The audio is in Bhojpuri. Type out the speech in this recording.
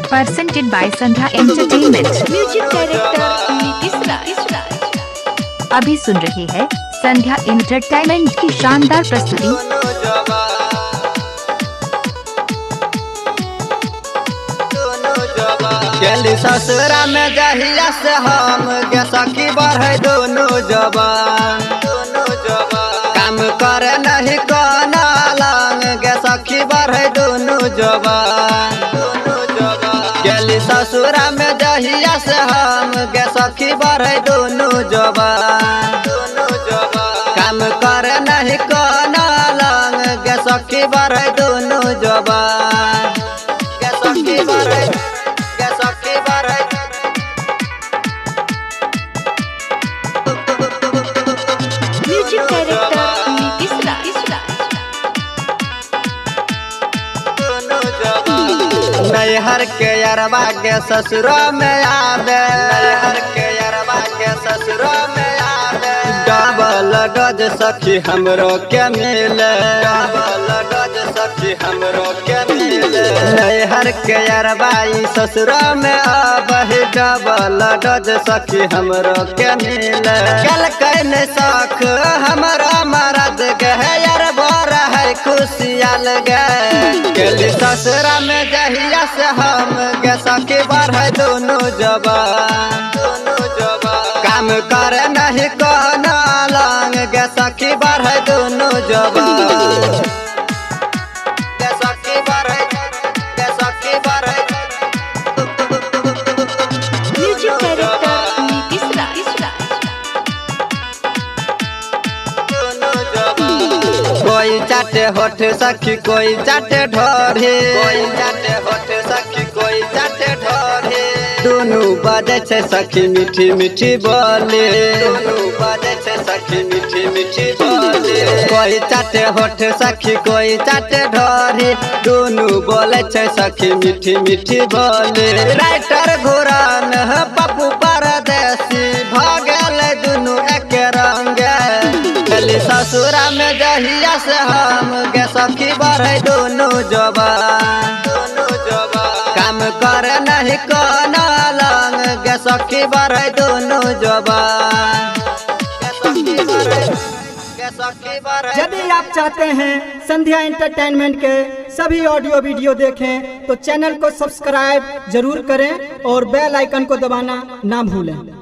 Presented by Sandhya Entertainment। Music director Nitish Raj. अभी सुन रहे हैं संध्या एंटरटेनमेंट की शानदार प्रस्तुति। गेली ससुरा में जहिया से हम गे सखी बढ़े दोनों जवान काम करे नहीं कोना लंग गे सखी बढ़े दोनों जवान गेली ससुरा में जहिया से हम गे सखी बढ़े दोनों जवान काम करे नहीं कोना लंग गे सखी बढ़े दोनों जवान गे सखी बढ़े म्यूजिक डायरेक्टर नीतीश राज। नैहर के अरबा के ससुरा में आवे नैहर के अरबा के ससुरा में आवे डबल डज सखी हमरो के मिले डबल डज सखी हमरो के मिले नैहर के अरबा ससुरा में आवे डबल डज सखी हमरो के मिले कल कैन सख हमरा मरद गए अरबा है खुशियाल गए ससुरा में जहिया से हम गे सखी बढ़े दोनों जवान काम करे नहीं कोना लंग गे सखी बढ़े दोनों जवान गे सखी बढ़े म्यूजिक डायरेक्टर नीतीश राज। कोई चाटे होठ सखी कोई चाटे ढोरी कोई चाटे होठ सखी कोई चाटे ढोरी दोनों बाजे छे सखी मीठी मीठी बोली दोनों बाजे छे सखी मीठी मीठी बोली कोई चाटे होठ सखी कोई चाटे ढोरी दोनों बोले छे सखी मीठी मीठी बोली राइटर घुरान पप्पू परदेसी भागल दोनों एक रंग ससुरा में जहिया से हम गे सखी बढ़े दोनों जवान काम करे नहीं कोना लंग गे सखी बढ़े दोनों जवान यदि आप चाहते हैं संध्या एंटरटेनमेंट के सभी ऑडियो वीडियो देखें तो चैनल को सब्सक्राइब जरूर करें और बेल आइकन को दबाना ना भूलें।